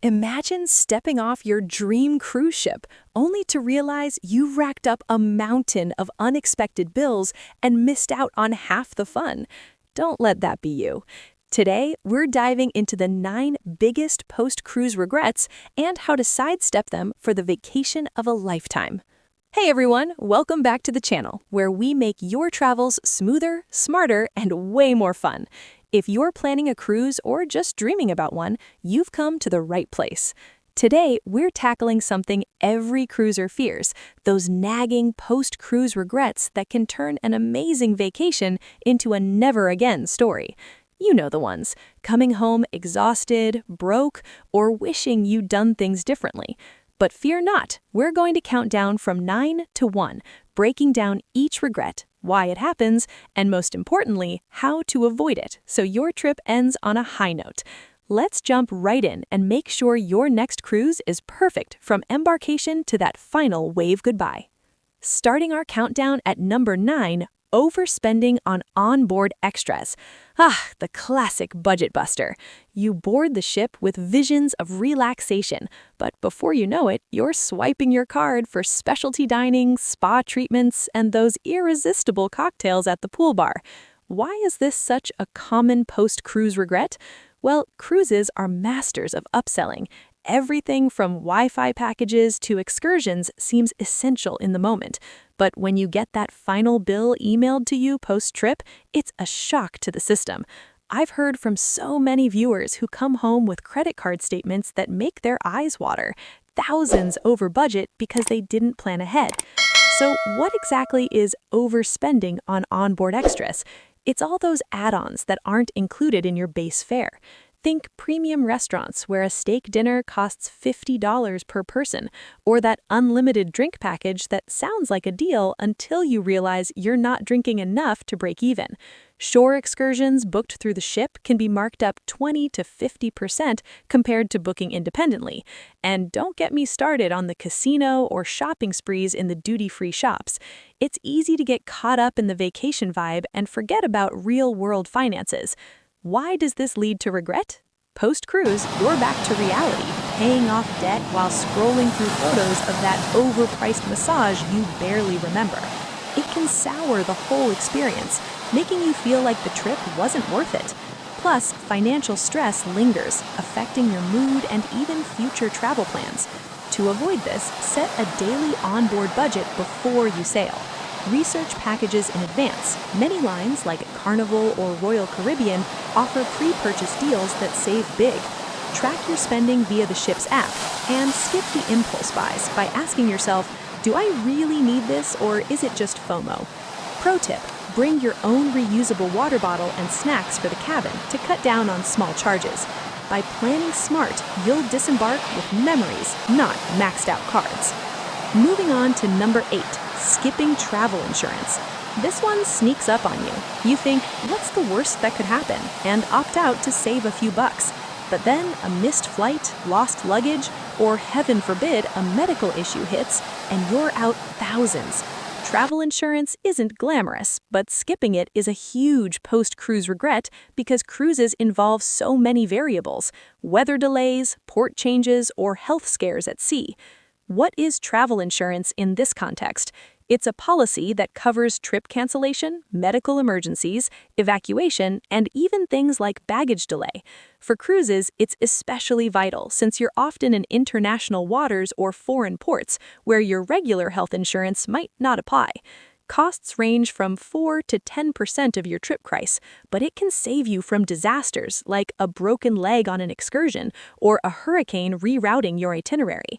Imagine stepping off your dream cruise ship, only to realize you've racked up a mountain of unexpected bills and missed out on half the fun. Don't let that be you. Today, we're diving into the 9 biggest post-cruise regrets and how to sidestep them for the vacation of a lifetime. Hey everyone, welcome back to the channel, where we make your travels smoother, smarter, and way more fun. If you're planning a cruise or just dreaming about one, you've come to the right place. Today, we're tackling something every cruiser fears, those nagging post-cruise regrets that can turn an amazing vacation into a never-again story. You know the ones, coming home exhausted, broke, or wishing you'd done things differently. But fear not, we're going to count down from 9 to 1, breaking down each regret, why it happens, and most importantly, how to avoid it so your trip ends on a high note. Let's jump right in and make sure your next cruise is perfect from embarkation to that final wave goodbye. Starting our countdown at number 9, overspending on onboard extras. The classic budget buster. You board the ship with visions of relaxation, but before you know it, you're swiping your card for specialty dining, spa treatments, and those irresistible cocktails at the pool bar. Why is this such a common post-cruise regret? Well, cruises are masters of upselling. Everything from Wi-Fi packages to excursions seems essential in the moment. But when you get that final bill emailed to you post-trip, it's a shock to the system. I've heard from so many viewers who come home with credit card statements that make their eyes water, thousands over budget because they didn't plan ahead. So what exactly is overspending on onboard extras? It's all those add-ons that aren't included in your base fare. Think premium restaurants where a steak dinner costs $50 per person, or that unlimited drink package that sounds like a deal until you realize you're not drinking enough to break even. Shore excursions booked through the ship can be marked up 20 to 50% compared to booking independently. And don't get me started on the casino or shopping sprees in the duty-free shops. It's easy to get caught up in the vacation vibe and forget about real-world finances. Why does this lead to regret? Post-cruise, you're back to reality, paying off debt while scrolling through photos of that overpriced massage you barely remember. It can sour the whole experience, making you feel like the trip wasn't worth it. Plus, financial stress lingers, affecting your mood and even future travel plans. To avoid this, set a daily onboard budget before you sail. Research packages in advance. Many lines, like Carnival or Royal Caribbean, offer pre-purchase deals that save big. Track your spending via the ship's app, and skip the impulse buys by asking yourself, do I really need this or is it just FOMO? Pro tip, bring your own reusable water bottle and snacks for the cabin to cut down on small charges. By planning smart, you'll disembark with memories, not maxed out cards. Moving on to number 8. Skipping travel insurance. This one sneaks up on you. You think, what's the worst that could happen? And opt out to save a few bucks. But then a missed flight, lost luggage, or heaven forbid, a medical issue hits, and you're out thousands. Travel insurance isn't glamorous, but skipping it is a huge post-cruise regret because cruises involve so many variables: weather delays, port changes, or health scares at sea. What is travel insurance in this context? It's a policy that covers trip cancellation, medical emergencies, evacuation, and even things like baggage delay. For cruises, it's especially vital since you're often in international waters or foreign ports where your regular health insurance might not apply. Costs range from 4 to 10% of your trip price, but it can save you from disasters like a broken leg on an excursion or a hurricane rerouting your itinerary.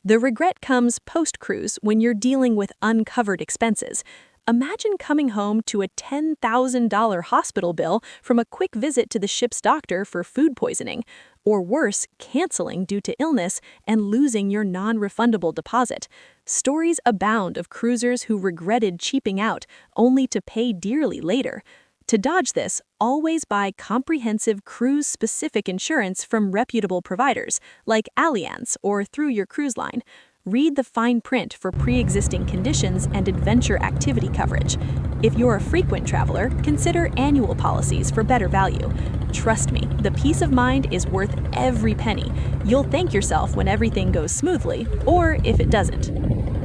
The regret comes post-cruise when you're dealing with uncovered expenses. Imagine coming home to a $10,000 hospital bill from a quick visit to the ship's doctor for food poisoning, or worse, canceling due to illness and losing your non-refundable deposit. Stories abound of cruisers who regretted cheaping out, only to pay dearly later. To dodge this, always buy comprehensive cruise-specific insurance from reputable providers, like Allianz or through your cruise line. Read the fine print for pre-existing conditions and adventure activity coverage. If you're a frequent traveler, consider annual policies for better value. Trust me, the peace of mind is worth every penny. You'll thank yourself when everything goes smoothly, or if it doesn't.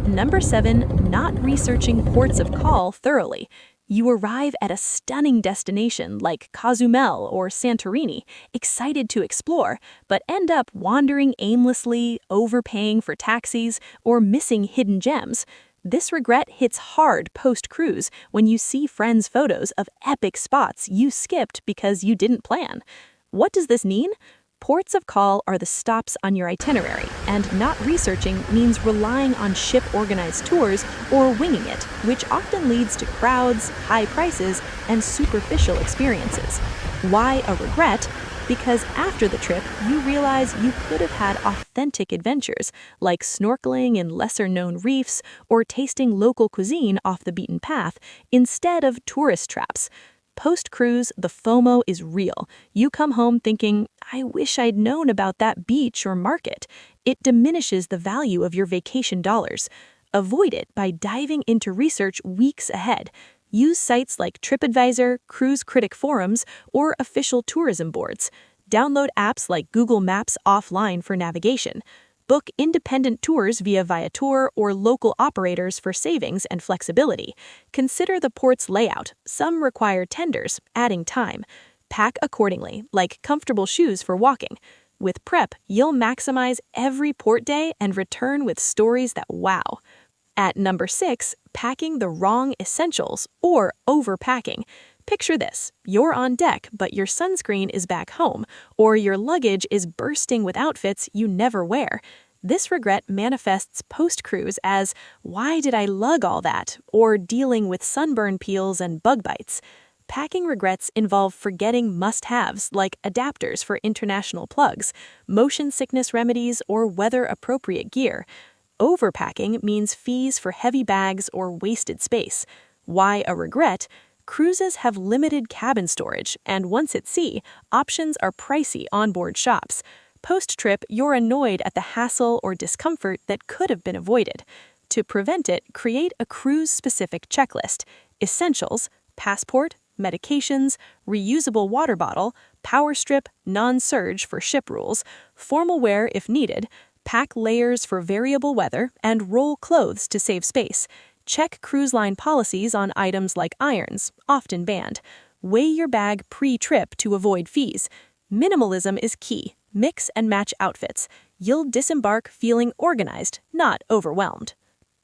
Number 7, not researching ports of call thoroughly. You arrive at a stunning destination like Cozumel or Santorini, excited to explore, but end up wandering aimlessly, overpaying for taxis, or missing hidden gems. This regret hits hard post-cruise when you see friends' photos of epic spots you skipped because you didn't plan. What does this mean? Ports of call are the stops on your itinerary, and not researching means relying on ship-organized tours or winging it, which often leads to crowds, high prices, and superficial experiences. Why a regret? Because after the trip, you realize you could have had authentic adventures, like snorkeling in lesser-known reefs or tasting local cuisine off the beaten path, instead of tourist traps. Post-cruise, the FOMO is real. You come home thinking, I wish I'd known about that beach or market. It diminishes the value of your vacation dollars. Avoid it by diving into research weeks ahead. Use sites like TripAdvisor, cruise critic forums, or official tourism boards. Download apps like Google Maps offline for navigation. Book independent tours via Viator or local operators for savings and flexibility. Consider the port's layout. Some require tenders, adding time. Pack accordingly, like comfortable shoes for walking. With prep, you'll maximize every port day and return with stories that wow. At number 6, packing the wrong essentials or overpacking. Picture this, you're on deck, but your sunscreen is back home, or your luggage is bursting with outfits you never wear. This regret manifests post-cruise as, why did I lug all that? Or dealing with sunburn peels and bug bites. Packing regrets involve forgetting must-haves like adapters for international plugs, motion sickness remedies, or weather-appropriate gear. Overpacking means fees for heavy bags or wasted space. Why a regret? Cruises have limited cabin storage, and once at sea, options are pricey onboard shops. Post-trip, you're annoyed at the hassle or discomfort that could have been avoided. To prevent it, create a cruise-specific checklist. Essentials, passport, medications, reusable water bottle, power strip, non-surge for ship rules, formal wear if needed, pack layers for variable weather, and roll clothes to save space. Check cruise line policies on items like irons, often banned. Weigh your bag pre-trip to avoid fees. Minimalism is key. Mix and match outfits. You'll disembark feeling organized, not overwhelmed.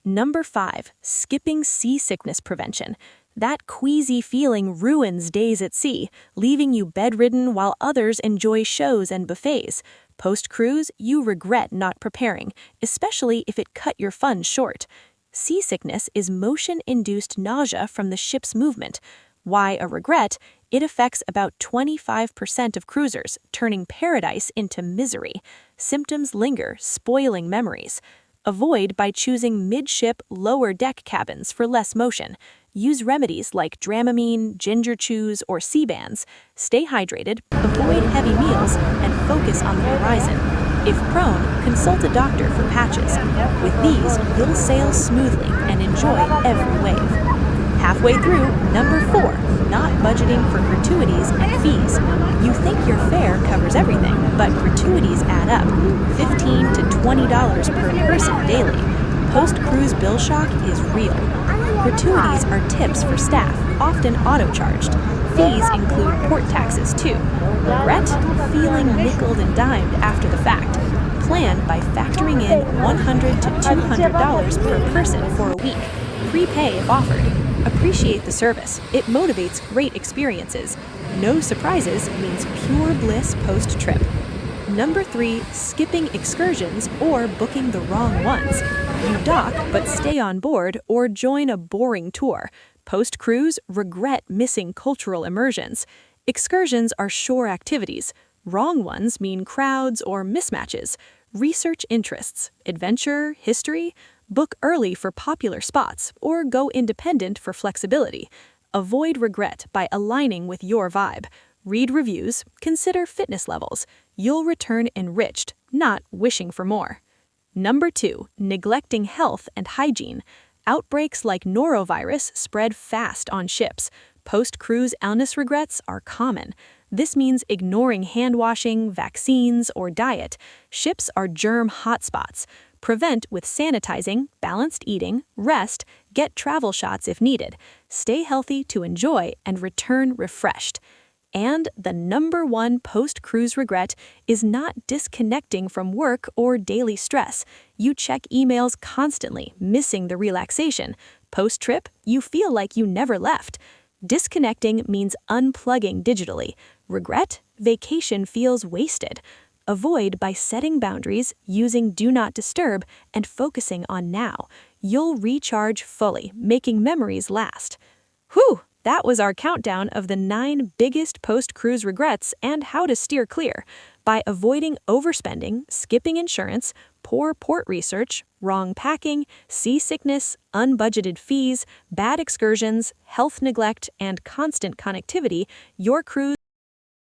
Number 5, skipping seasickness prevention. That queasy feeling ruins days at sea, leaving you bedridden while others enjoy shows and buffets. Post-cruise, you regret not preparing, especially if it cut your fun short. Seasickness is motion-induced nausea from the ship's movement. Why a regret? It affects about 25% of cruisers, turning paradise into misery. Symptoms linger, spoiling memories. Avoid by choosing midship, lower deck cabins for less motion. Use remedies like Dramamine, ginger chews, or sea bands. Stay hydrated, avoid heavy meals, and focus on the horizon. If prone, consult a doctor for patches. With these, you'll sail smoothly and enjoy every wave. Halfway through, number 4, not budgeting for gratuities and fees. You think your fare covers everything, but gratuities add up, $15 to $20 per person daily. Post-cruise bill shock is real. Gratuities are tips for staff, often auto-charged. Fees include port taxes too. Regret? Feeling nickeled and dimed after the fact. Plan by factoring in $100 to $200 per person for a week. Prepay if offered. Appreciate the service. It motivates great experiences. No surprises means pure bliss post-trip. Number 3, skipping excursions or booking the wrong ones. You dock but stay on board or join a boring tour. Post-cruise, regret missing cultural immersions. Excursions are shore activities. Wrong ones mean crowds or mismatches. Research interests, adventure, history. Book early for popular spots or go independent for flexibility. Avoid regret by aligning with your vibe. Read reviews, consider fitness levels. You'll return enriched, not wishing for more. Number 2, neglecting health and hygiene. Outbreaks like norovirus spread fast on ships. Post-cruise illness regrets are common. This means ignoring hand washing, vaccines, or diet. Ships are germ hotspots. Prevent with sanitizing, balanced eating, rest, get travel shots if needed. Stay healthy to enjoy and return refreshed. And the number one post-cruise regret is not disconnecting from work or daily stress. You check emails constantly, missing the relaxation. Post-trip, you feel like you never left. Disconnecting means unplugging digitally. Regret, vacation feels wasted. Avoid by setting boundaries, using Do Not Disturb, and focusing on now. You'll recharge fully, making memories last. Whew! That was our countdown of the 9 biggest post-cruise regrets and how to steer clear. By avoiding overspending, skipping insurance, poor port research, wrong packing, seasickness, unbudgeted fees, bad excursions, health neglect, and constant connectivity, your cruise